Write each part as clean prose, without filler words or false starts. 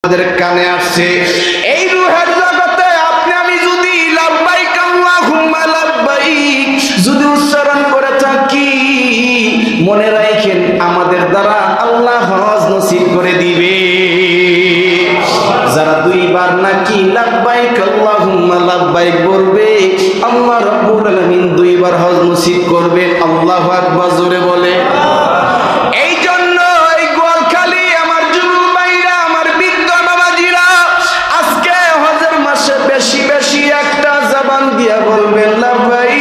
আমাদের কানে আসছে এই রূহের জগতে আপনি আমি যদি লাব্বাইক আল্লাহুম্মা লাব্বাইক যদি উচ্চারণ করে থাকি, মনে রাখেন আমাদের দ্বারা আল্লাহ হজ নসিব করে দিবে। যারা দুইবার নাকি লাব্বাইক আল্লাহুম্মা লাব্বাইক বলবে, আল্লাহ রাব্বুল আলামিন দুইবার হজ নসিব করবে। আল্লাহু আকবার, জোরে বলে। এই জন্য এই গোয়ালখালী আমার যুবক ভাইরা, আমার বৃদ্ধ বাবাজিরা, আজকে হজের মাসে বেশি বেশি একটা জবান দিয়া বলবেন লাব্বাইক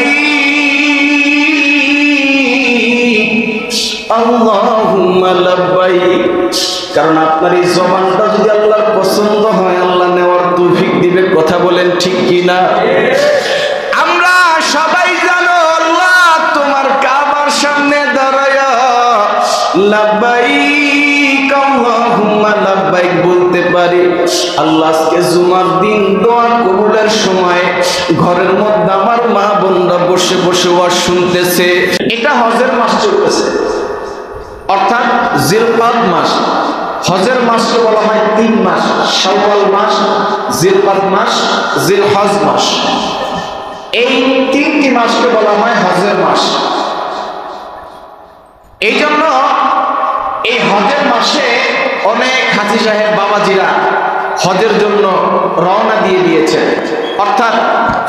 আল্লাহুম্মা লাব্বাইক। কারণ আপনার এই জবানটা যদি আল্লাহর পছন্দ হয়, আল্লাহ নেওয়ার তৌফিক দিবে। কথা বলেন ঠিক কিনা? আমরা সবাই জানো আল্লাহ তোমার কাবার সামনে দাঁড়ায়া লাব্বাইক আল্লাহুম্মা লাব্বাইক বলতে পারি। আল্লাহ আজকে জুমার দিন দোয়া কবুলের সময় ঘরের মধ্যে আমার মা বোনরা বসে বসে ওয়াজ শুনতেছে। এটা হজের মাস চলতেছে, অর্থাৎ জিলকাদ মাস। হজের মাসকে বলা হয় 3 মাস, শাওয়াল মাস, জিলকাদ মাস, জিলহজ মাস। এই 3টি মাসকে বলা হয় হজের মাস। এই জন্য এই হজের মাসে অনেক হাজী সাহেব বাবাজিরা হজের জন্য রওনা দিয়ে দিয়েছে, অর্থাৎ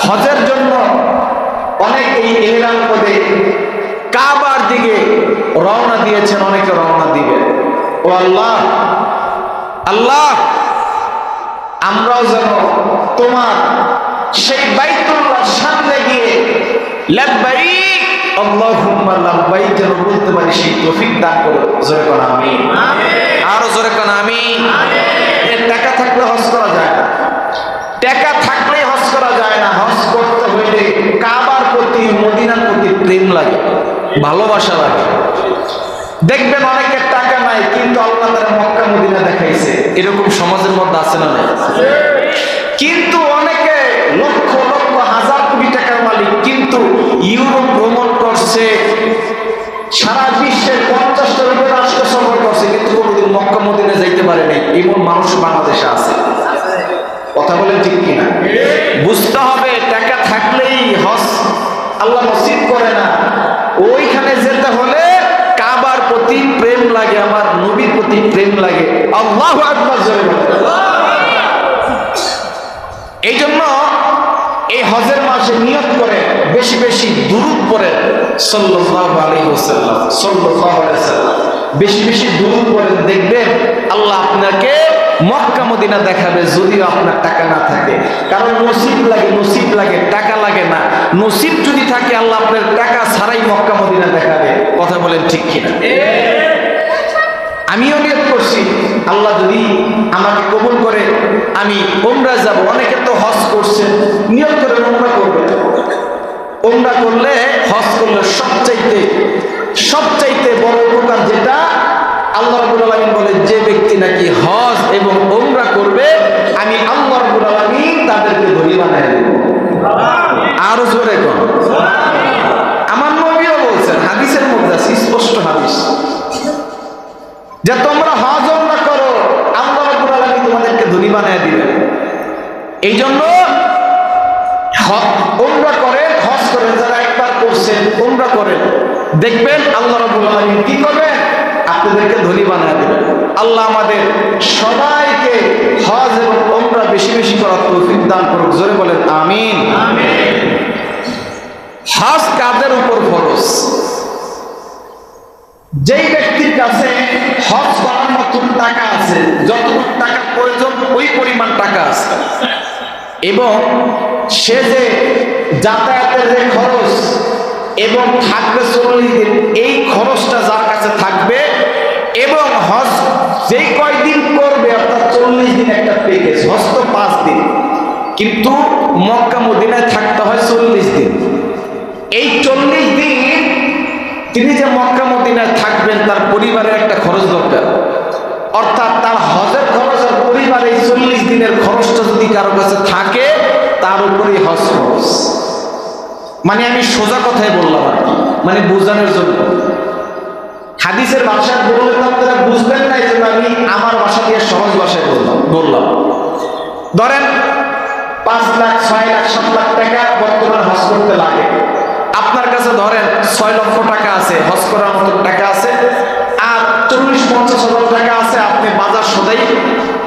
হজের জন্য অনেক এই ইহরাম করে কাবার দিকে রওনা দিয়েছেন, অনেকে রওনা দিবে। ও আল্লাহ, আল্লাহ আমরাও যেন তোমার সেই বাইতুল্লাহর সামনে গিয়ে লাব্বাইক আল্লাহুম্মা লাব্বাইক যেন বলতে পারি, সেই তৌফিক দান করো। জোরে কোন আমিন। আরো জোরে কোন আমিন। টাকা থাকলে হজ করা যায় না, টাকা থাকলে হজ করা যায় না। হজ করতে হইলে কাবার প্রতি, মদিনার প্রতি প্রেম লাগে, ভালোবাসা লাগে। দেখবেন অনেকের টাকা নাই কিন্তু আল্লাহ তাআলা মক্কা মদিনা দেখাইছে, এরকম সমাজের মধ্যে আছে না নাই? কিন্তু অনেকে লক্ষ লক্ষ হাজার কোটি টাকার মালিক, কিন্তু ইউরোপ ভ্রমণ করছে, সারা বিশ্বের 50টার উপরে রাষ্ট্র সফর করছে, কিন্তু কোনোদিন মক্কা মদিনা যাইতে পারে নাই। এমন মানুষ বাংলাদেশে আছে। কথা বলেন ঠিক কিনা? বুঝতে হবে টাকা থাকলেই হজ আল্লাহ নসিব করে না। ওইখানে যেতে হলে কাবার প্রতি প্রেম লাগে, আমার নবীর প্রতি প্রেম লাগে। আল্লাহু আকবার, জোরে বলেন। এই জন্য এই হজের মাসে নিয়ত করে বেশি বেশি দুরূদ পড়েন সাল্লাল্লাহু আলাইহি ওয়াসাল্লাম, সাল্লাল্লাহু আলাইহি ওয়াসাল্লাম। বেশি বেশি দুরূদ পড়েন, দেখবেন আল্লাহ আপনাকে মক্কা মদিনা দেখাবে, যদিও আপনার টাকা না থাকে। কারণ নসিব লাগে, নসিব লাগে, টাকা লাগে না। নসিব যদি থাকে আল্লাহ আপনার টাকা ছাড়াই মক্কা মদিনা দেখাবে। কথা বলেন ঠিক কিনা? আমিও নিয়ত করছি আল্লাহ যদি আমাকে কবুল করে আমি উমরা যাব। অনেকে তো হজ করছে, নিয়ত করে উমরা করবে। উমরা করলে, হজ করলে সবচাইতে বড় উপকার যেটা, আল্লাহ রাব্বুল আলামিন বলে যে ব্যক্তি নাকি হজ এবং উমরা করবে, আমি আল্লাহ রাব্বুল আলামিন তাদেরকে ধনী বানায় দেব। আরো জোরে কোন আমার নবীও বলছেন, হাদিসের মধ্যে আছে, স্পষ্ট হাদিস, যে তোমরা হজ উমরা করো, আল্লাহ রাব্বুল আলামিন তোমাদেরকে ধনী বানায় দিবেন। এই জন্য উমরা করেন, হজ করেন। যারা একবার করছেন উমরা করেন, দেখবেন আল্লাহ রাব্বুল আলামিন কি করবেন, আপনাদেরকে ধনী বানায় দেবেন। আল্লাহ আমাদের সবাইকে হজ এবং উমরা বেশি বেশি করার তৌফিক দান করুক। জোরে বলেন আমিন। হজ কাদের উপর ফরজ? যেই ব্যক্তির কাছে হজ করার মতো টাকা আছে, যতটুকু টাকা প্রয়োজন ওই পরিমাণ টাকা আছে, এবং সে যে যাতায়াতের যে খরচ এবং থাকবে 40 দিন, এই খরচটা যার কাছে থাকবে, এবং হজ যেই কয়দিন করবে, অর্থাৎ 40 দিন একটা প্যাকেজ। হজ তো 5 দিন, কিন্তু মক্কা মদিনায় থাকতে হয় 40 দিন। এই 40 দিন তিনি যে মক্কা মদিনায় থাকবেন, তার পরিবারের একটা খরচ দরকার, অর্থাৎ তার হজের খরচ আর পরিবারের 40 দিনের খরচটা যদি কারো কাছে থাকে, তার উপরেই হজ খরচ। মানে আমি সোজা কথাই বললাম আর কি, মানে বোঝানোর জন্য। হাদিসের ভাষায় বললে তো আপনারা বুঝবেন না, এই জন্য আমি আমার ভাষা দিয়ে সহজ ভাষায় বললাম। ধরেন 5 লাখ 6 লাখ 7 লাখ টাকা বর্তমানে হজ করতে লাগে। আপনার কাছে ধরেন 6 লক্ষ টাকা আছে, হজ করার মতো টাকা আছে, আর 40-50 হাজার টাকা আছে। আপনি বাজার সদাই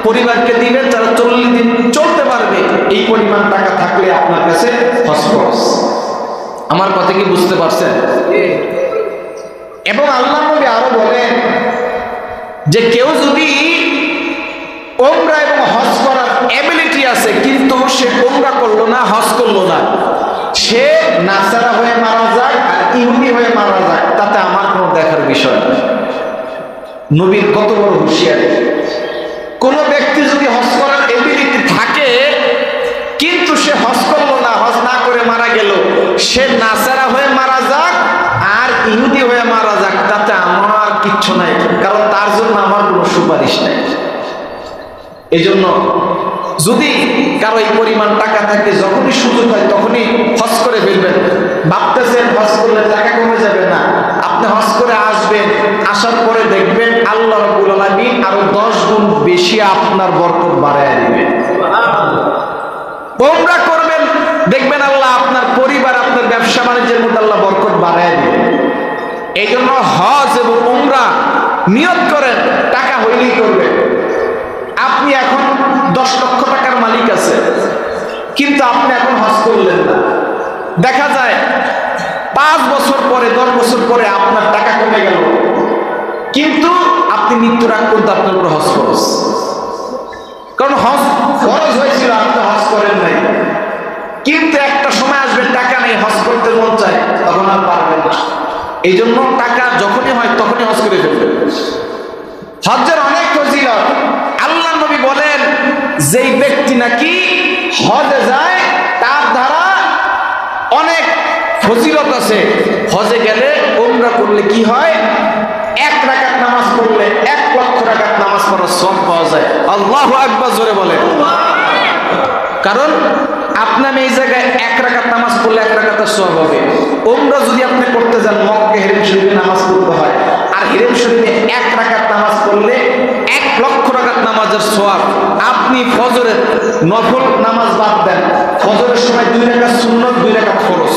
পরিবারকে দিবেন, যারা 40 দিন চলতে পারবে, এই পরিমাণ টাকা থাকলে আপনার কাছে হজ খরচ। আমার কথা কি বুঝতে পারছেন? এবং আল্লাহ নবী আরো বলেন যে কেউ যদি উমরা এবং হজ করার এবিলিটি আছে কিন্তু সে উমরা করলো না, হজ করলো না, সে নাসারা হয়ে মারা যাক আর ইহুদি হয়ে মারা যাক, তাতে আমার কোনো দেখার বিষয় না। নবীর কত বড় হুঁশিয়ারি! কোন ব্যক্তি যদি হজ করার এবিলিটি থাকে কিন্তু সে হজ করলো না, হজ না করে মারা গেল, সে নাসারা হয়ে মারা যাক আর ইহুদি হয়ে মারা যাক, তাতে আমার কিচ্ছু নাই, কারণ তার জন্য আমার কোনো সুপারিশ নাই। এই জন্য যদি কারো এই পরিমাণ টাকা থাকে, যখনই সুযোগ হয় তখনই হজ করে ফেলবেন। ভাবতেছেন হজ করলে টাকা কমে যাবে, না, আপনি হজ করে আসবেন, আসার পরে দেখবেন আল্লাহ রাব্বুল আলামিন আরো 10 গুণ বেশি আপনার বরকত বাড়ায় দিবেন। উমরা করবেন, দেখবেন আল্লাহ আপনার পরিবার, আপনার ব্যবসা বাণিজ্যের মধ্যে আল্লাহ বরকত বাড়ায় দিবেন। এই জন্য হজ এবং উমরা নিয়ত করেন, টাকা হইলেই করবেন। আপনি এখন 10 লক্ষ টাকার মালিক আছে, কিন্তু আপনি এখন হজ করলেন না। দেখা যায় 5 বছর পরে, 10 বছর পরে আপনার টাকা কমে গেল, কিন্তু আপনি মৃত্যুর আগ পর্যন্ত আপনার উপর হজ খরচ। কারণ হজ খরচ হয়েছিল, আপনি হজ করেন নাই, কিন্তু একটা সময় আসবে টাকা নেই, হজ করতে মন চায়, তখন আর পারবেন না। এই জন্য টাকা যখনই হয় তখনই হজ করে ফেলবেন। হজ্জের অনেক ফজিলত। আল্লাহ নবী বলেন যেই ব্যক্তি নাকি হজে যায় তার দ্বারা অনেক ফজিলত আছে। হজে গেলে উমরা করলে কি হয়? 1 রাকাত নামাজ পড়লে 1 লক্ষ রাকাত নামাজ পড়ার সওয়াব পাওয়া যায়। আল্লাহু আকবার, জোরে বলেন। কারণ আপনার এই জায়গায় 1 রাকাত নামাজ পড়লে 1 রাকাতের সওয়াব হবে। উমরা যদি আপনি করতে যান, মক্কা হিরম শরীফে নামাজ পড়তে হয়, আর হিরম শরীফে 1 রাকাত নামাজ পড়লে 1 লক্ষ রাকাত নামাজের সওয়াব। আপনি ফজরের নফল নামাজ বাদ দেন, ফজরের সময় 2 রাকাত সুন্নত, 2 রাকাত ফরজ,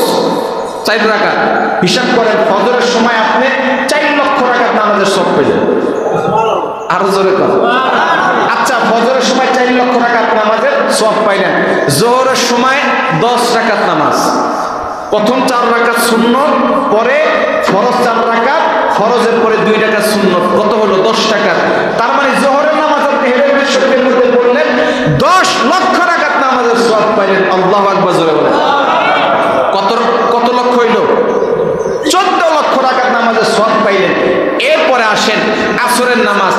4 রাকাত। হিসাব করেন, ফজরের সময় আপনি 4 লক্ষ রাকাত নামাজের সওয়াব পেলেন। আরো জোরে করেন। আচ্ছা, ফজরের সময় 4 লক্ষ রাকাত নামাজের সওয়াব পাইলেন। যোহরের সময় 10 রাকাত নামাজ, প্রথম 4 রাকাত সুন্নত, পরে ফরজ 4 রাকাত, ফরজের পরে 2 রাকাত সুন্নত, কত হলো? 10 রাকাত। তার মানে যোহরের নামাজ আপনি হিরম শরীফের মধ্যে পড়লেন, 10 লক্ষ রাকাত নামাজের সওয়াব পাইলেন। আল্লাহু আকবার, জোরে বলেন। কত লক্ষ হইল? 14 লক্ষ রাকাত নামাজের সওয়াব পাইলেন। এরপরে আসেন আসরের নামাজ।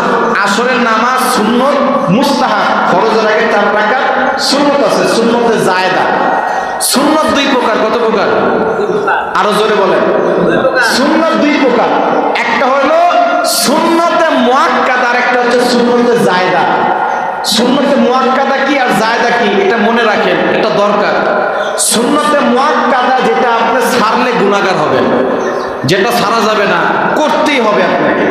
আসরের নামাজ সুন্নত মুস্তাহাব, ফরজের আগে 4 রাকাত সুন্নত আছে, সুন্নতে জায়েদা। সুন্নত 2 প্রকার। কত প্রকার? আরো জোরে বলেন। সুন্নত 2 প্রকার, একটা হলো সুন্নতে মুআক্কাদা, আর একটা হচ্ছে সুন্নতে জায়েদা। সুন্নতে মুআক্কাদা কি আর জায়েদা কি, এটা মনে রাখেন, এটা দরকার। সুন্নতে মুআক্কাদা যেটা আপনি ছাড়লে গুনাহগার হবেন, যেটা ছাড়া যাবে না, করতেই হবে আপনাকে।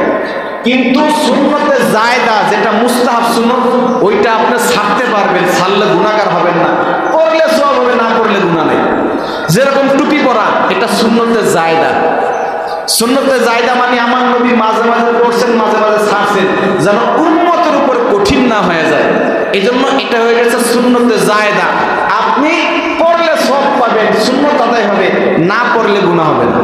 কিন্তু সুন্নতে জায়েদা যেটা মুস্তাহাব সুন্নত, ওইটা আপনি ছাড়তে পারবেন, ছাড়লে গুনাহগার হবেন না, করলে সওয়াব হবে, না করলে গুনাহ নেই। যেরকম টুপি পরা, এটা সুন্নতে জায়েদা। সুন্নতে জায়েদা মানে আমার নবী মাঝে মাঝে পড়ছেন, মাঝে মাঝে ছাড়ছেন, যেন উম্মতের উপরে কঠিন না হয়ে যায়। এই জন্য এটা হয়ে গেছে সুন্নতে জায়েদা। আপনি পড়লে সওয়াব পাবেন, সুন্নত আদায় হবে, না পড়লে গুনাহ হবে না।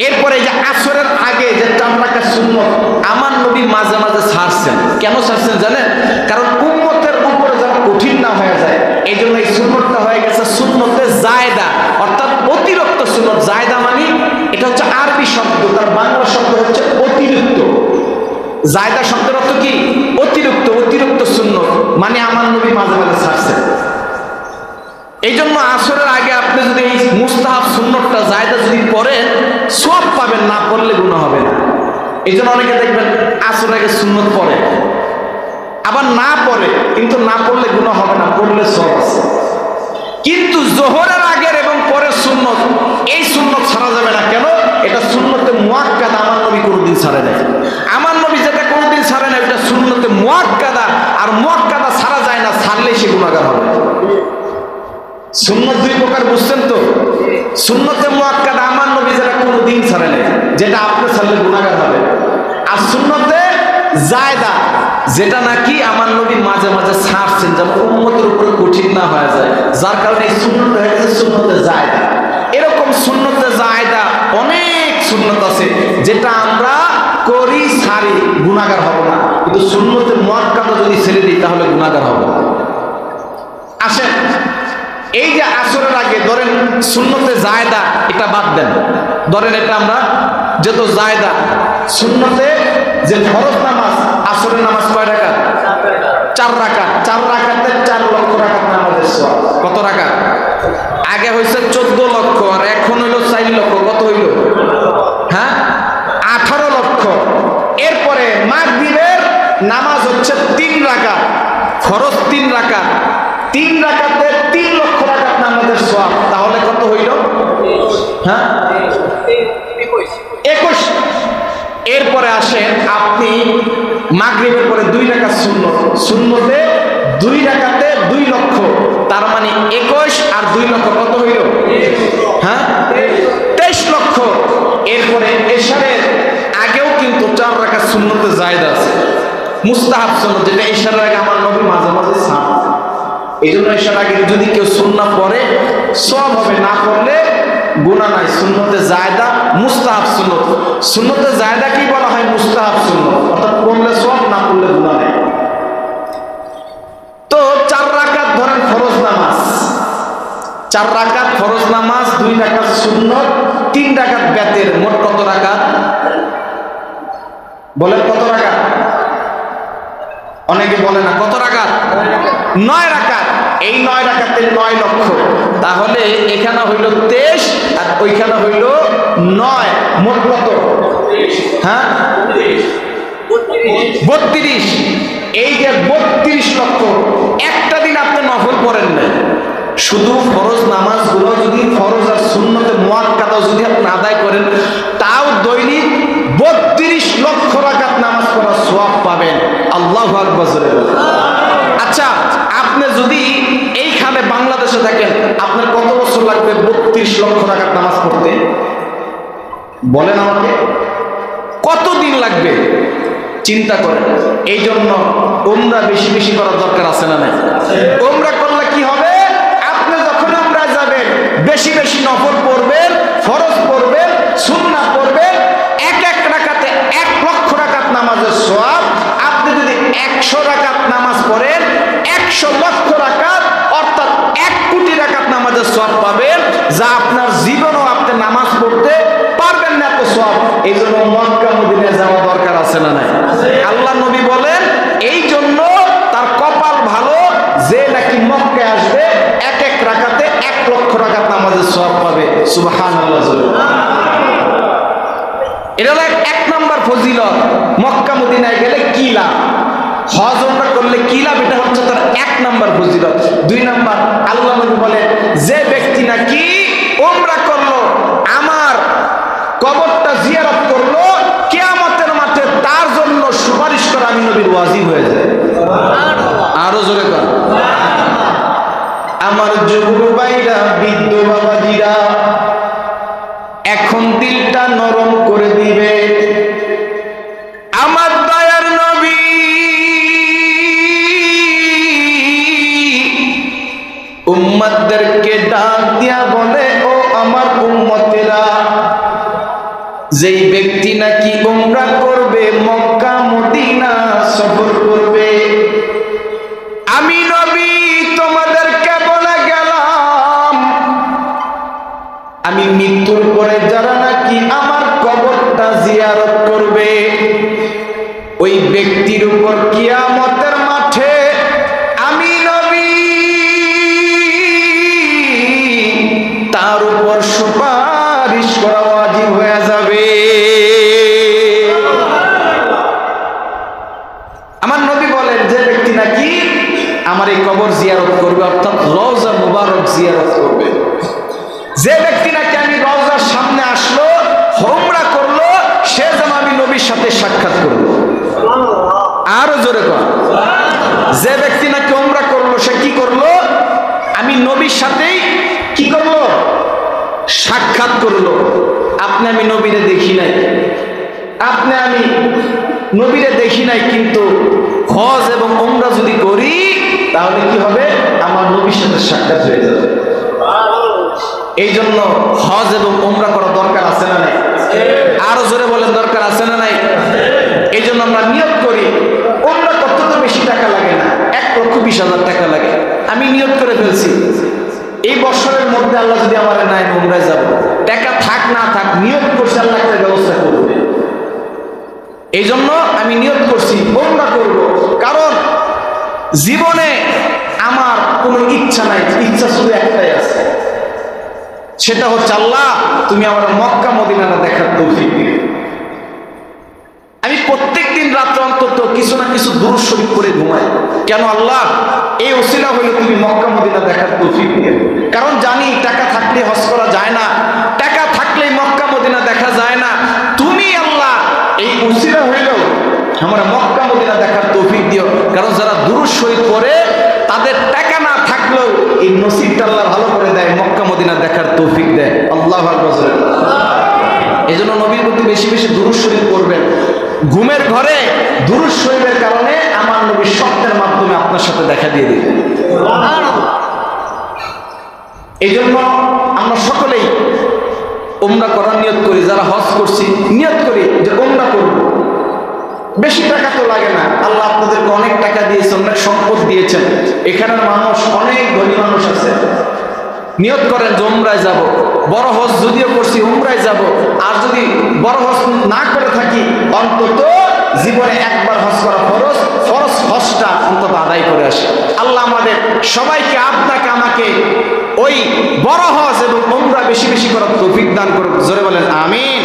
এরপরে যে আসরের আগে যে 4 রাকাত সুন্নত, আমার নবী মাঝে মাঝে ছাড়ছেন। কেন ছাড়ছেন জানেন? কারণ উম্মতের উপরে যেন কঠিন না হয়ে যায়, এই জন্য এই সুন্নতটা হয়ে গেছে সুন্নতে জায়েদা, অর্থাৎ অতিরিক্ত সুন্নত। জায়েদা মানে এটা হচ্ছে আরবি শব্দ, তার বাংলা শব্দ হচ্ছে অতিরিক্ত। জায়েদা শব্দের অর্থ কি? অতিরিক্ত। অতিরিক্ত সুন্নত মানে আমার নবী মাঝে মাঝে ছাড়ছেন। এই জন্য আসরের আগে আপনি যদি এই মুস্তাহাব সুন্নতটা জায়েদা যদি পড়েন, সওয়াব পাবেন, না পড়লে গুনাহ হবে না। এই জন্য অনেকে দেখবেন আসরের আগে সুন্নত পড়ে, আবার না পড়ে, কিন্তু না পড়লে গুনাহ হবে না, পড়লে সওয়াব আছে। কিন্তু যোহরের আগের এবং পরের সুন্নত এই সুন্নত ছাড়া যাবে না। কেন? এটা সুন্নতে মুআক্কাদা, আমার নবী কোনোদিন ছাড়ে নাই। আমার নবী যেটা কোনোদিন ছাড়ে না এটা সুন্নতে মুআক্কাদা, আর মুআক্কাদা ছাড়া যায় না, ছাড়লে সে গুনাহগার হবে। সুন্নত দুই প্রকার, বুঝছেন তো? সুন্নতে মুআক্কাদা আমার নবী যেটা কোনোদিন ছাড়ে নাই, যেটা আপনি ছাড়লে গুনাহগার হবে। আর সুন্নতে জায়দা, যেটা নাকি আমার নবী মাঝে মাঝে ছাড়ছেন, যেন উম্মতের উপরে কঠিন না হয়ে যায়, যার কারণে এই সুন্নত হয়ে গেছে সুন্নতে জায়দা। এরকম সুন্নতে জায়দা অনেক সুন্নত আছে যেটা আমরা করি ছাড়ি, গুনাহগার হব না। কিন্তু সুন্নতে মুআক্কাদা যদি ছেড়ে দিই তাহলে গুনাহগার হব। আসেন, এই যে আসরের আগে ধরেন সুন্নতে জায়দা, এটা বাদ দেন, ধরেন এটা আমরা যেহেতু জায়দা সুন্নতে যে ফরজ নামাজ, আসরের নামাজ কয় রাকাত? 4 রাকাত। 4 রাকাতে 4 লক্ষ রাকাত নামাজের সওয়াব। কত রাকাত? আগে হয়েছে 14 লক্ষ, আর এখন হইল 4 লক্ষ। কত হইল? হ্যাঁ, 18 লক্ষ। এরপরে মাগরিবের নামাজ হচ্ছে 3 রাকাত, ফরজ 3 রাকাত। 3 রাকাতে 3 লক্ষ রাকাত নামাজের সওয়াব। তাহলে কত হইল? হ্যাঁ, 21। এরপরে আসেন আপনি মাগরিবের পরে 2 রাকাত সুন্নত, সুন্নতে 2 রাকাতে 2 লক্ষ, তার মানে 21 আর 2 লক্ষ কত হইল? হ্যাঁ, 23 লক্ষ। এরপরে এশারের আগেও কিন্তু 4 রাকাত সুন্নতে জায়েদা আছে, মুস্তাহাব সুন্নত, যেটা এশারের আগে আমার নবী মাঝে মাঝে ছাড়। এই জন্য এশার আগে যদি কেউ সুন্নাহ পড়ে সওয়াব হবে, না পড়লে গুনাহ নাই। সুন্নতে জায়েদা মুস্তাহাব সুন্নত। সুন্নতে জায়েদা কি বলা হয়? মুস্তাহাব সুন্নত, অর্থাৎ পড়লে সওয়াব, না পড়লে গুনাহ নেই। তো 4 রাকাত ধরেন ফরজ নামাজ, 4 রাকাত ফরজ নামাজ, 2 রাকাত সুন্নত, 3 রাকাত বেতের, মোট কত রাকাত? বলেন কত রাকাত? অনেকে বলে না কত রাকাত? 9 রাকাত। এই 9 রাকাতে 9 লক্ষ। তাহলে এখানে হইল 23 আর ওইখানে হইল 9, মোট কত? হ্যাঁ, 32। এই যে 32 লক্ষ, একটা দিন আপনি নফল পড়েন না, শুধু ফরজ নামাজগুলো যদি ফরজ আর সুন্নতে মুআক্কাদা যদি আপনি আদায় করেন, তাও দৈনিক 32 লক্ষ রাকাত নামাজ পড়ার সওয়াব পাবেন। আল্লাহু আকবার। আচ্ছা, আপনি যদি এইখানে বাংলাদেশে থাকেন, আপনার কত বছর লাগবে 32 লক্ষ রাকাত নামাজ পড়তে? বলেন আমাকে, কতদিন লাগবে? চিন্তা করেন। এই জন্য উমরা বেশি বেশি করার দরকার আছে না নাই? উমরা করলে কি হবে? আপনি যখন উমরা যাবেন বেশি বেশি নফল পড়বেন, ফরজ পড়বেন, সুন্নাহ পড়বেন, এক এক রাকাতে 1 লক্ষ রাকাত নামাজের সওয়াব। আপনি যদি 100 রাকাত নামাজ পড়েন, 100 লক্ষ রাকাত, অর্থাৎ 1 কোটি রাকাত নামাজের সওয়াব পাবেন, যা আপনার জীবনেও আপনি নামাজ পড়তে পারবেন না এত সওয়াব। এই জন্য মক্কা মদিনায় যাওয়া দরকার আছে না নাই? আল্লাহ নবী বলেন এই জন্য তার কপাল ভালো যে নাকি মক্কায় আসবে, এক এক রাকাতে 1 লক্ষ রাকাত নামাজের সওয়াব পাবে। সুবহানাল্লাহ। এটা হলো 1 নাম্বার ফজিলত। মক্কা মদিনায় গেলে কি লাভ, হজ ওমরা করলে কি লাভ, এটা হচ্ছে তার 1 নাম্বার ফজিলত। 2 নাম্বার, আল্লাহ নবী বলেন যে ব্যক্তি নাকি ওমরা করলো, আমার কবরটা জিয়ারত করলো, কিয়ামতের মাঠে তার জন্য সুপারিশ করা আমি নবীর ওয়াজিব হয়ে যায়। আরো জোরে কর। আমার যুবক ভাইরা, বৃদ্ধ বাবাজিরা, এখন দিলটা নরম করে দিবে। আমার দয়ার নবী উম্মতদেরকে ডাক দিয়া বলে, ও আমার উম্মতেরা, যেই ব্যক্তি নাকি উমরা করবে, মক্কা মদিনা সফর করবে, আমি নবী তোমাদেরকে বলে গেলাম, আমি মৃত্যুর পরে যারা নাকি আমার কবরটা জিয়ারত করবে, ওই ব্যক্তির উপর কিয়ামতের মাঠে আমি নবী তার উপর সুপারিশ করা ওয়াজিব হয়ে যাবে। আমার নবী বলেন যে ব্যক্তি নাকি আমার এই কবর জিয়ারত করবে, অর্থাৎ রওজা মুবারক জিয়ারত করবে, যে ব্যক্তি নাকি আমি রওজার সামনে আসলো, উমরা করলো, সে যেন আমি নবীর সাথে সাক্ষাৎ করলো। আরো জোরে কর। যে ব্যক্তি নাকি উমরা করলো, সে কি করলো? আমি নবীর সাথেই কি করলো? সাক্ষাৎ করলো। আপনি আমি নবীরে দেখি নাই, আপনি আমি নবীরে দেখি নাই, কিন্তু হজ এবং উমরা যদি করি তাহলে কি হবে? আমার নবীর সাথে সাক্ষাৎ হয়ে যাবে। এই জন্য হজ এবং উমরা করা দরকার আছে না নাই? আরো জোরে বলেন, দরকার আছে না নাই? এই জন্য আমরা নিয়ত করি। উমরা করতে তো বেশি টাকা লাগে না, 1,20,000 টাকা লাগে। আমি নিয়ত করে ফেলছি এই বছরের মধ্যে আল্লাহ যদি আমার নাই উমরায় যাব, টাকা থাক না থাক নিয়ত করছি আল্লাহ একটা ব্যবস্থা করবে। এই জন্য আমি নিয়ত করছি উমরা করব। কারণ জীবনে আমার কোনো ইচ্ছা নাই, ইচ্ছা শুধু একটাই আছে, সেটা হচ্ছে আল্লাহ তুমি আমার মক্কা মদিনাটা দেখার তৌফিক দিও। আমি প্রত্যেকদিন রাত্রে অন্তত কিছু না কিছু দুরূদ শরীফ করে ঘুমাই। কেন? আল্লাহ এই ওসিলা হইলে তুমি মক্কা মদিনা দেখার তৌফিক দিও। কারণ জানি টাকা থাকলে হজ করা যায় না, টাকা থাকলে মক্কা মদিনা দেখা যায় না। তুমি আল্লাহ এই ওসিলা হইলেও আমরা মক্কা মদিনা দেখার তৌফিক দিও। কারণ যারা দুরূদ শরীফ পড়ে তাদের টাকা না থাকলেও এই নসিবটা আল্লাহ ভালো করে দেয়, মক্কা মদিনা দেখার তৌফিক দেয়। আল্লাহু আকবার। এই জন্য নবীর প্রতি বেশি বেশি দুরূদ শরীফ পড়বেন। ঘুমের ঘরে দুরূদ শরীফের কারণে আমার নবী স্বপ্নের মাধ্যমে আপনার সাথে দেখা দিয়ে দিবেন। এই জন্য আমরা সকলেই উমরা করার নিয়ত করি। যারা হজ করছি নিয়ত করি যে উমরা করব। বেশি টাকা তো লাগে না, আল্লাহ আপনাদেরকে অনেক টাকা দিয়েছেন, অনেক সম্পদ দিয়েছেন। এখানের মানুষ অনেক ধনী মানুষ আছে। নিয়ত করেন যে উমরায় যাব। বড় হজ যদিও করছি উমরায় যাব। আর যদি বড় হজ না করে থাকি অন্তত জীবনে একবার হজ করা ফরজ, ফরজ হজটা অন্তত আদায় করে আসে। আল্লাহ আমাদের সবাইকে, আপনাকে আমাকে ওই বড় হজ এবং উমরা বেশি বেশি করার তৌফিক দান করুক। জোরে বলেন আমিন।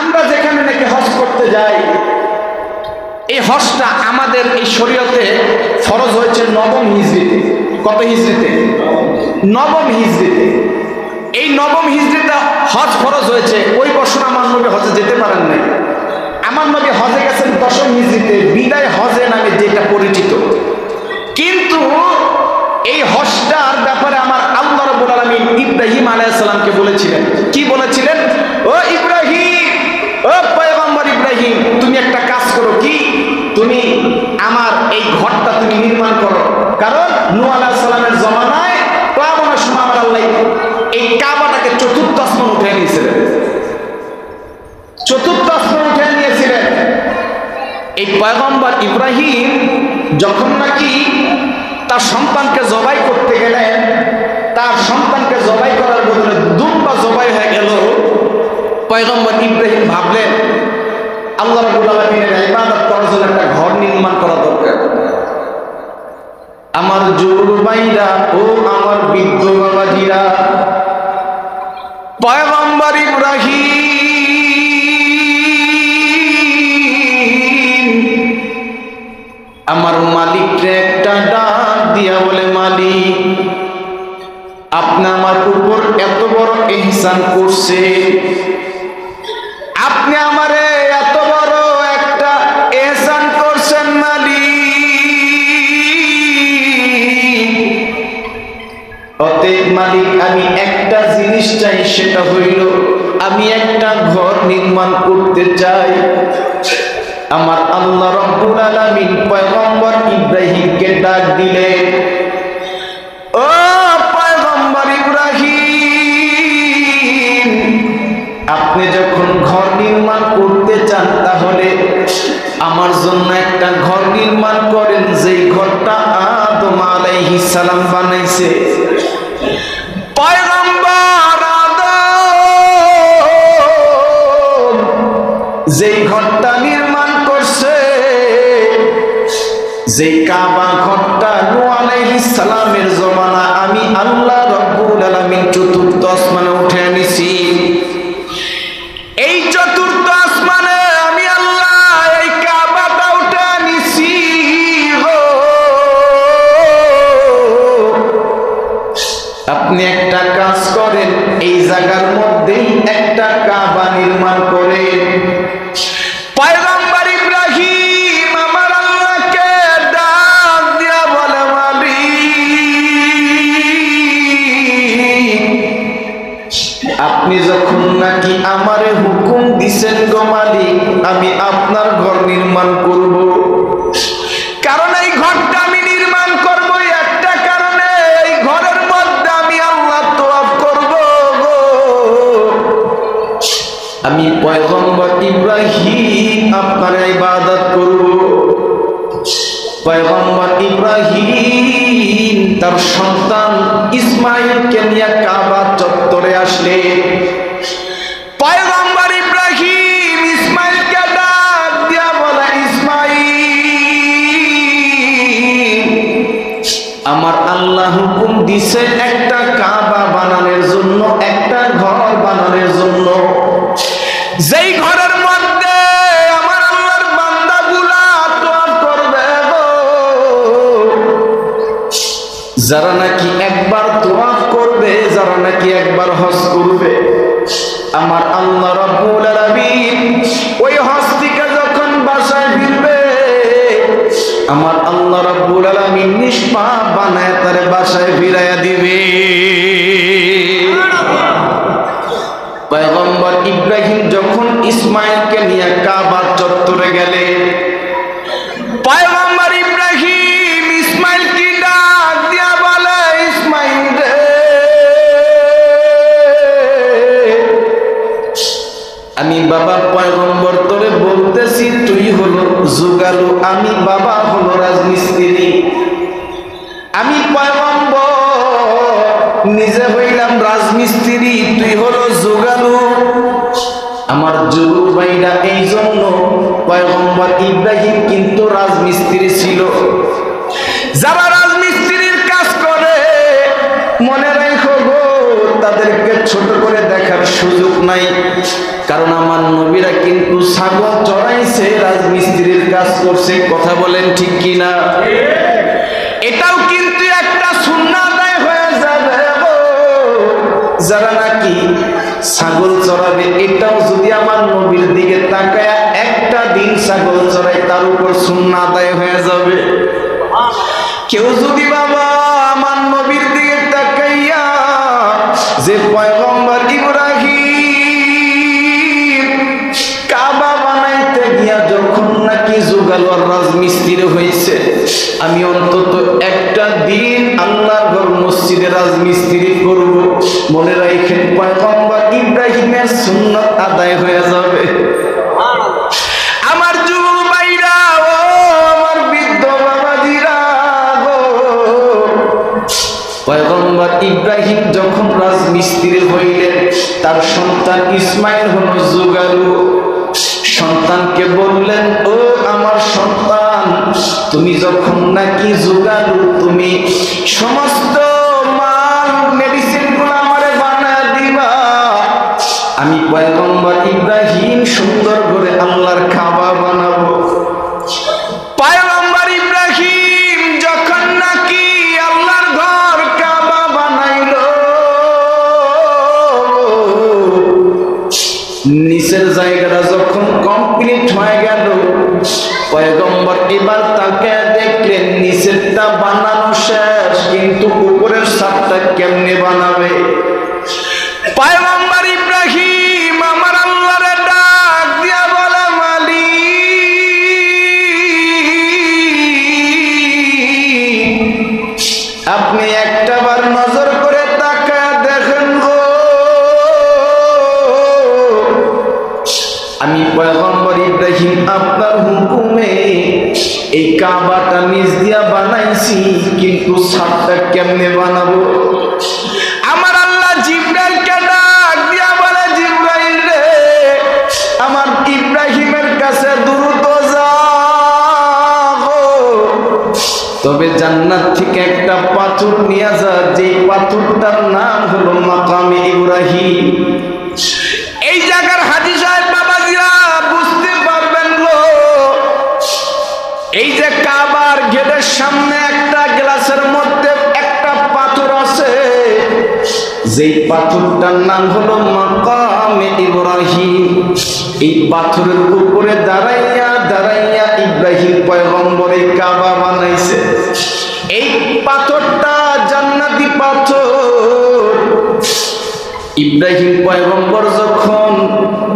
আমরা যেখানে নাকি হজ করতে যাই, এই হজটা আমাদের এই শরীয়তে ফরজ হয়েছে 9ম হিজরিতে। কত হিজরিতে? 9ম হিজরিতে। এই 9ম হিজরিতে হজ ফরজ হয়েছে। ওই বছর আমার নবী হজে যেতে পারেন নাই। আমার নবী হজে গেছেন 10ম হিজরিতে, বিদায় হজে নামে যেটা পরিচিত। কিন্তু এই হজটার ব্যাপারে আমার আল্লাহ রাব্বুল আলামিন ইব্রাহিম আলাইহিস সালামকে বলেছিলেন। কি বলেছিলেন? ও ইব্রাহিম, ও পয়গম্বর ইব্রাহিম, তুমি একটা কাজ করো। কি? তুমি আমার এই ঘরটা তুমি নির্মাণ করো। কারণ নূহ আলাইহিস সালামের জমানায় প্লাবনের সময় আমার আল্লাহ এই কাবাটাকে 4th আসমান উঠে নিয়েছিলেন। 4th আসমান উঠে নিয়েছিলেন। এই পয়গম্বর ইব্রাহিম যখন নাকি তার সন্তানকে জবাই করতে গেলেন, তার সন্তানকে জবাই করার বদলে দুম্বা জবাই হয়ে গেল। পয়গম্বর ইব্রাহিম ভাবলেন আল্লাহ রাব্বুল আলামিনের ইবাদত করার জন্য একটা ঘর নির্মাণ করা দরকার। আমার যুবক ভাইরা ও আমার বৃদ্ধ বাবাজিরা, পয়গম্বর ইব্রাহিম আমার মালিককে একটা ডাক দিয়া বলে, মালিক আপনি আমার উপর এত বড় ইহসান করছে, আপনি আমারে এত বড় একটা ইহসান করছেন মালিক। অতএব মালিক আমি একটা জিনিস চাই, সেটা হইল আমি একটা ঘর নির্মাণ করতে চাই। আমার আল্লাহ রাব্বুল আলামিন পয়গম্বর ইব্রাহিমকে ডাক দিলেন, ও পয়গম্বর ইব্রাহিম, আপনি যখন ঘর নির্মাণ করতে চান তাহলে আমার জন্য একটা ঘর নির্মাণ করেন, যেই ঘরটা আদম আলাইহিস সালাম বানাইছে। পয়গম্বর আদম যেই ঘরটা নির্মাণ করছে, যেই কাবা ঘরটা নূহ আলাইহিস সালামের জমানা আমি আল্লাহ রাব্বুল আলামিন 4th আসমানে উঠে নিছি। এই 4th আসমানে আমি আল্লাহ এই কাবাটা উঠে নিছি। আপনি একটা কাজ করেন, এই জায়গার মধ্যেই একটা কাবা নির্মাণ করেন। পয়গম্বর ইব্রাহিম আমার আল্লাহকে ডাক দিয়া বলে, আপনি যখন নাকি আমারে হুকুম দিছেন গো মালিক, আমি আপনার ঘর নির্মাণ করব। কারণ এই ঘরটা আমি নির্মাণ করব একটা কারণে, এই ঘরের মধ্যে আমি আল্লাহ তওয়াফ করব গো। আমি পয়গম্বর ইব্রাহিম আপনার ইবাদত করব। পয়গম্বর ইব্রাহিম তার সন্তান ইসমাইলকে নিয়ে কাবা চত্বরে আসলেন। পয়গম্বর ইব্রাহিম ইসমাইলকে ডাক দিয়া বলে, ইসমাইল, আমার আল্লাহ হুকুম দিছে একটা কাবা বানানোর জন্য, একটা ঘর বানানোর জন্য, যেই ঘরের মধ্যে আমার আল্লাহর বান্দাগুলা তওয়াফ করবে গো। যারা নাকি একবার তওয়াফ করবে, যারা নাকি একবার হজ করবে, আমার আল্লাহ রাব্বুল আলামিন ওই হজ থেকে যখন বাসায় ফিরবে, আমার আল্লাহ রাব্বুল আলামিন নিষ্পাপ বানায় তার বাসায় ফিরাইয়া দিবে। পয়গম্বর ইব্রাহিম যখন ইসমাইলকে নিয়ে কাবা চত্বরে গেলেন, পয়গম্বর ইব্রাহিম ইসমাইল কি ডাক দিয়া বলে, ইসমাইল রে, আমি বাবা পয়গম্বর তোরে বলতেছি, তুই হলো যুগালু, আমি বাবা হলো রাজমিস্ত্রি। আমি পয়গম্বর নিজে হইলাম রাজমিস্ত্রি, তুই হলো যুগালু। আমার যুবক ভাইরা, এই জন্য পয়গম্বর ইব্রাহিম কিন্তু রাজমিস্ত্রি ছিল। যারা রাজমিস্ত্রির কাজ করে মনে রাখো গো, তাদেরকে ছোট করে দেখার সুযোগ নাই। কারণ আমার নবীরা কিন্তু ছাগল চড়াইছে, রাজমিস্ত্রির কাজ করছে। কথা বলেন ঠিক কিনা? এটাও কিন্তু একটা সুন্নাত আদায় হয়ে যাবে গো। যারা নাকি ছাগল চড়াবে, এটাও যদি আমার নবীর দিকে তাকায় একটা দিন ছাগল চড়ায়, তার উপর সুন্নাত আদায় হয়ে যাবে। কেউ যদি বাবা আমার নবীর দিকে তাকাইয়া যে পয়গম্বর ইব্রাহিম কাবা বানাইতে গিয়া যখন নাকি যুগালু আর রাজমিস্ত্রি হয়েছে, আমি অন্তত একটা দিন আল্লাহর ঘর মসজিদে রাজমিস্ত্রি করব, মনে রাখেন পয়গম্বর ইব্রাহিমের সুন্নাত আদায় হয়ে যাবে। আমার যুবক ভাইরা, ও আমার বৃদ্ধ বাবাজিরা গো, পয়গম্বর ইব্রাহিম যখন রাজমিস্ত্রি হইলেন, তার সন্তান ইসমাইল হলো যুগালু। সন্তানকে বললেন, ও আমার সন্তান, তুমি যখন নাকি যুগালু, তুমি সমস্ত মাল মেডিসিন গুলো আমারে বানায় দিবা। আমি পয়গম্বর ইব্রাহিম সুন্দর করে আল্লাহর কাবা বানাবো। পয়গম্বর ইব্রাহিম যখন নাকি আল্লাহর ঘর কাবা বানাইলো, নিচের জায়গাটা যখন কমপ্লিট হয়ে গেল, পয়গম্বর এবার তাকে দেখলেন নিচেরটা বানানো শেষ, কিন্তু উপরের ছাদটা কেমনে বানাবে। পয়গম্বর ইব্রাহিম আমার আল্লাহরে ডাক দিয়া বলে, মালিক, আপনি একটাবার নজর করে তাকায় দেখেন গো, আমি পয়গম্বর ইব্রাহিম আপনার হুকুমে এই কাবাটা নিজ দিয়া বানাইছি, কিন্তু ছাদটা কেমনে বানাবো। আমার আল্লাহ জিবরাইলকে ডাক দিয়া বলে, জিবরাইল রে, আমার ইব্রাহিমের কাছে দ্রুত যাও, তবে জান্নাত থেকে একটা পাথর নিয়ে যা, যে পাথরটার নাম হলো মাকামে ইব্রাহিম। এই জায়গার হাজী সাহেব বাবাজিরা বুঝতে পারবেন গো, এই যে কাবার গেটের সামনে একটা গ্লাসের মধ্যে একটা পাথর আছে, যেই পাথরটার নাম হলো মাকামে ইব্রাহিম। এই পাথরের উপরে দাঁড়াইয়া দাঁড়াইয়া ইব্রাহিম পয়গম্বর এই কাবা বানাইছে। এই পাথরটা জান্নাতি পাথর। ইব্রাহিম পয়গম্বর যখন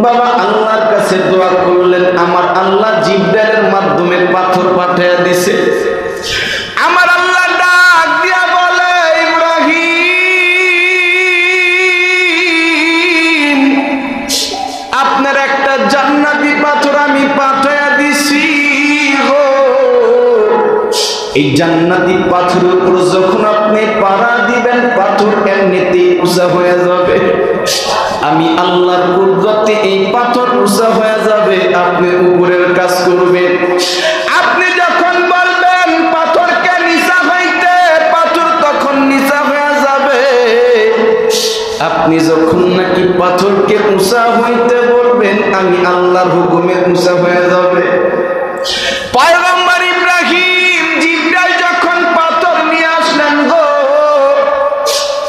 বাবা আল্লাহর কাছে দোয়া করলেন, আমার আল্লাহ জিবরাইলের মাধ্যমে পাথর পাঠিয়ে দিছে। আমার আল্লাহ ডাক দিয়া বলে, ইব্রাহিম আপনার একটা জান্নাতি পাথর আমি পাঠিয়ে দিছি গো। এই জান্নাতি পাথরের উপর যখন আপনি পাড়া দিবেন, পাথর এমনিতেই উঁচা হয়ে যাবে। আমি আল্লাহর কুদরতে এই পাথর উঁচা হয়ে যাবে। আপনি উপরের কাজ করবেন। আপনি যখন বলবেন পাথরকে নিচা হইতে, পাথর তখন নিচা হয়ে যাবে। আপনি যখন নাকি পাথরকে উঁচা হইতে বলবেন, আমি আল্লাহর হুকুমে উঁচা হয়ে যাবে। পয়গম্বর ইব্রাহিম জিবরাইল যখন পাথর নিয়ে আসলেন গো,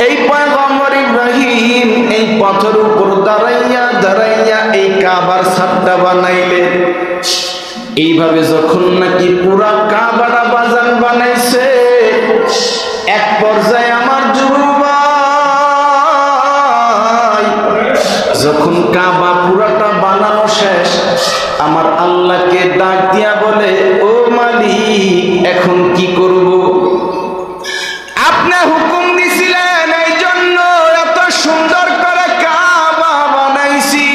এই পয়গম্বর ইব্রাহিম এই পাথর উপর দাঁড়াইয়া দাঁড়াইয়া এই কাবার ছাদটা বানাইলেন। এইভাবে যখন নাকি পুরা কাবাটা বাজান বানাইছে, এক পর্যায়ে আমার যুবক যখন কাবা পুরাটা বানানো শেষ, আমার আল্লাহকে ডাক দিয়া বলে, ও মালিক এখন কি করব? আপনি হুকুম দিছিলেন, এই জন্য এত সুন্দর করে কাবা বানাইছি।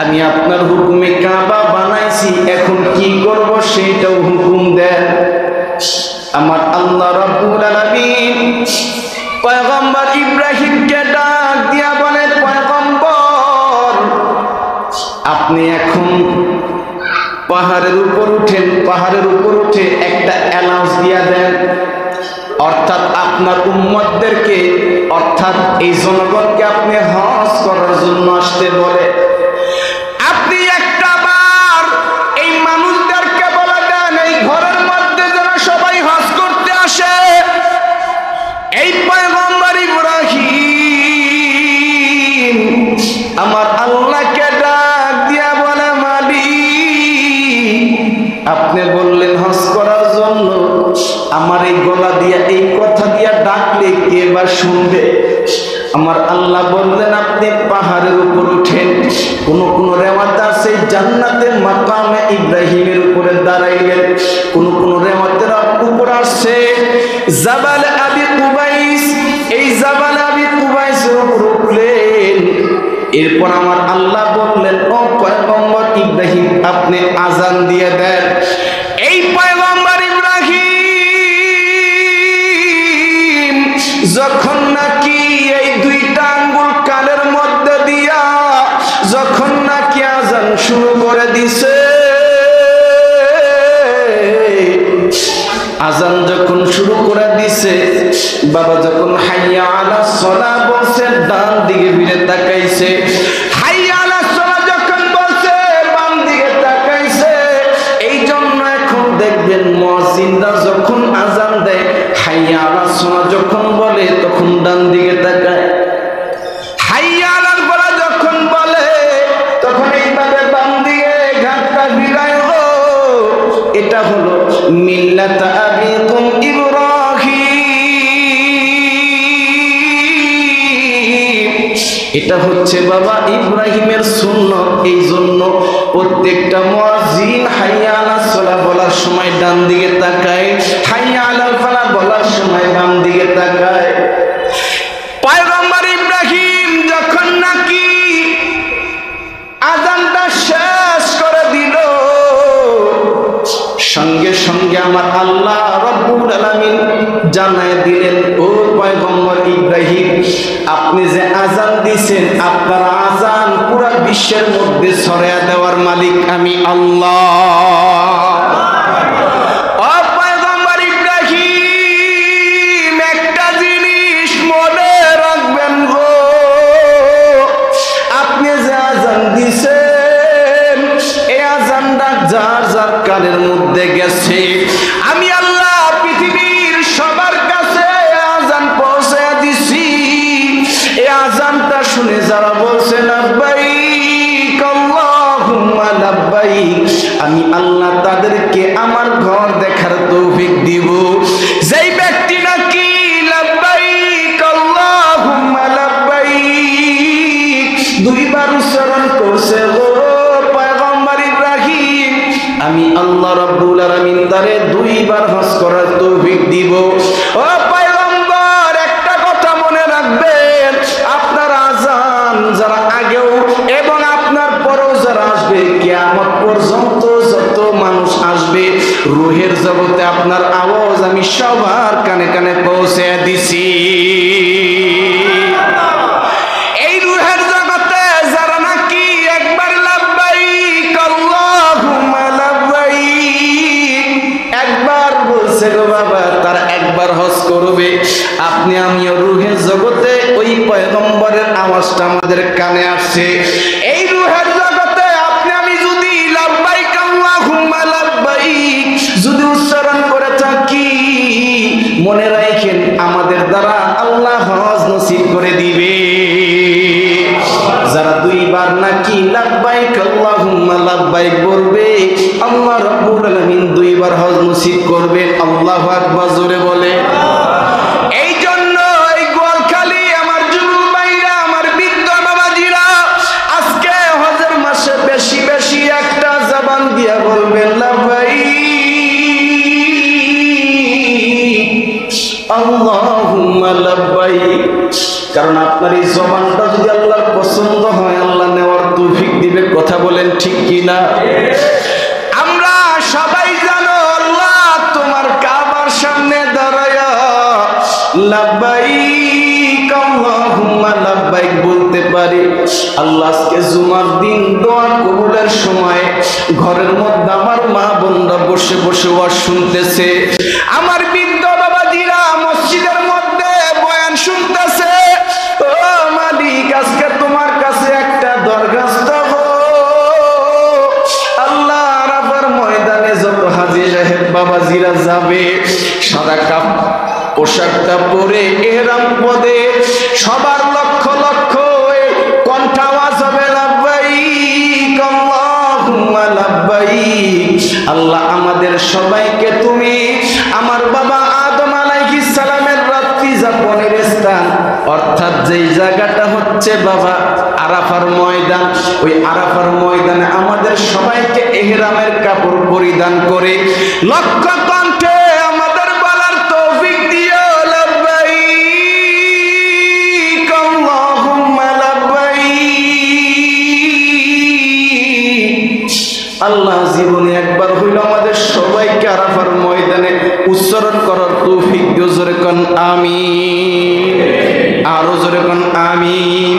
আমি আপনার হুকুমে কাবা বানাইছি, এখন কি করব সেইটাও হুকুম দেন। আমার আল্লাহ রাব্বুল আলামিন পয়গম্বর ইব্রাহিমকে ডাক দিয়া বলে, পয়গম্বর আপনি এখন পাহাড়ের উপর উঠেন। পাহাড়ের উপর উঠে একটা অ্যানাউন্স দিয়া দেন, অর্থাৎ আপনার উম্মতদেরকে, অর্থাৎ এই জনগণকে আপনি হজ করার জন্য আসতে বলে। আপনি একটা বার এই মানুষদেরকে বলে দেন, এই ঘরের মধ্যে যেন সবাই হজ করতে আসে। এই পয়গম্বর ইব্রাহিম আমার আল্লাহকে ডাক দিয়া বলে, মালিক আপনি বললেন হজ করার জন্য, আমার এই গলা দিয়া এই কথা দিয়া ডাকলে কে বা শুনবে? আমার আল্লাহ বললেন, আপনি পাহাড়ের উপর উঠেন। কোন কোন রেওয়াত আছে জান্নাতের মাকামে ইব্রাহিমের উপরে দাঁড়াইলেন। কোন কোন রেওয়াতের উপর আসছে জাবাল আবি কুবাইস। এই জাবাল আবি কুবাইসের উপর উঠলেন। এরপর আমার আল্লাহ বললেন, ও পয়গম্বর ইব্রাহিম আপনি আজান দিয়ে দেন। এই পয়গম্বর ইব্রাহিম যখন নাকি এই দুইটা আঙ্গুল কানের মধ্যে দিয়া যখন নাকি আজান শুরু করে দিছে, আজান যখন শুরু করে দিছে, বাবা যখন হাইয়া আলা সলা বলছে, ডান দিকে ফিরে তাকাইছে। হাইয়া আলা সলা যখন বলছে, বাম দিকে তাকাইছে। এই জন্য এখন দেখবেন মুয়াজ্জিনরা যখন আজান দেয়, হাইয়া আলা সলা যখন বলে তখন ডান দিকে তাকায়। হাইয়া আলাল ফালাহ যখন বলে তখন এইভাবে বাম দিকে ঘাটটা ফিরায়। এটা হলো মিল্লাত আবিকুম ইব্রাহিম। এটা হচ্ছে বাবা ইব্রাহিমের সুন্নাত। এই জন্য প্রত্যেকটা মুয়াজ্জিন হাইয়া আলাস সালাহ বলার সময় ডান দিকে তাকায়, হাইয়া আলাল ফালাহ বলার সময় বাম দিকে তাকায়। পয়গম্বর ইব্রাহিম যখন নাকি আযানটা শেষ করে দিল, সঙ্গে সঙ্গে আমার আল্লাহ রব্বুল আলামিন জানায় দিলেন, ও পয়গম্বর ইব্রাহিম আপনি যে আযান দিয়েছেন, আপনার আযান পুরো বিশ্বের মধ্যে ছড়িয়ে দেওয়ার মালিক আমি আল্লাহ। ও পয়গম্বর ইব্রাহিম একটা জিনিস মনে রাখবেন গো, আপনি যে আযান দিয়েছেন এই আযানটা যার যার কানের মধ্যে গেছে, আমি আল্লাহ পৃথিবীর সবার কাছে আমি আল্লাহ তাদেরকে আমার ঘর দেখার তৌফিক দিব। যেই ব্যক্তি নাকি লাব্বাইক আল্লাহুম্মা লাব্বাইক দুইবার উচ্চারণ করছে, ও পয়গম্বর ইব্রাহিম, আমি আল্লাহ রাব্বুল আলামিন তারে দুইবার হজ করার তৌফিক দিব। ও পয়গম্বর, একটা কথা মনে রাখবেন, আপনার আযান যারা আগেও এবং আপনার পরেও যারা আসবে, কিয়ামত পর্যন্ত যত মানুষ আসবে, রূহের জগতে আপনার আওয়াজ আমি সবার কানে কানে পৌঁছে দিছি। এই রূহের জগতে যারা নাকি একবার লাব্বাইক আল্লাহুম্মা লাব্বাইক একবার বলছে গো বাবা, তারা একবার হজ করবে। আপনি আমিও রূহের জগতে ওই পয়গম্বরের আওয়াজটা আমাদের কানে আসছে। এই রূহের জগতে আপনি আমি যদি লাব্বাইক আল্লাহুম্মা লাব্বাইক যদি উচ্চারণ করে থাকি, মনে রাখেন আমাদের দ্বারা আল্লাহ হজ নসিব করে দিবে। যারা দুইবার নাকি লাব্বাইক আল্লাহুম্মা লাব্বাইক বলবে, আল্লাহ রাব্বুল আলামিন দুইবার হজ নসিব করবে। আল্লাহু আকবার, জোরে বলে। এই জন্য এই গোয়ালখালী আমার যুবক ভাইরা, আমার বৃদ্ধ বাবাজিরা, আজকে হজের মাসে বেশি বেশি একটা জবান দিয়া বলবেন লাব্বাইক আল্লাহুম্মা লাব্বাইক। কারণ আপনার এই জবানটা যদি আল্লাহর পছন্দ হয়, আল্লাহ নেওয়ার তৌফিক দিবে। কথা বলেন ঠিক কিনা? আমরা সবাই জানো আল্লাহ তোমার কাবার সামনে দাঁড়ায়া লাব্বাইক আল্লাহুম্মা লাব্বাইক বলতে পারি। আল্লাহ আজকে জুমার দিন দোয়া কবুলের সময় ঘরের মধ্যে আমার মা বোনরা বসে বসে ওয়াজ শুনতেছে, আমার বৃদ্ধ বাবাজিরা মসজিদের মধ্যে বয়ান শুনতেছে। ও মালিক, আজকে তোমার কাছে একটা দরখাস্ত গো আল্লাহ, আরাফার ময়দানে যত হাজী সাহেব বাবাজিরা যাবে, সাদা পোশাকটা পরে ইহরাম পদে সবার লক্ষ লক্ষ কণ্ঠ আওয়াজ হবে লাব্বাইক আল্লাহুম্মা লাব্বাইক। আল্লাহ আমাদের সবাইকে তুমি আমার বাবা আদম আলাইহিস সালামের রাত্রি যাপনের স্থান, অর্থাৎ যেই জায়গাটা হচ্ছে বাবা আরাফার ময়দান, ওই আরাফার ময়দানে আমাদের সবাইকে ইহরামের কাপড় পরিধান করে লক্ষ কণ্ঠে আমাদের বলার তৌফিক দিও লাব্বাইক আল্লাহুম্মা লাব্বাইক। আল্লাহ জীবনে একবার হইল আমাদের সবাইকে আরাফার ময়দানে উচ্চারণ করার তৌফিক দিও। জোরে কোন আমিন, আরো জোরে কোন আমিন।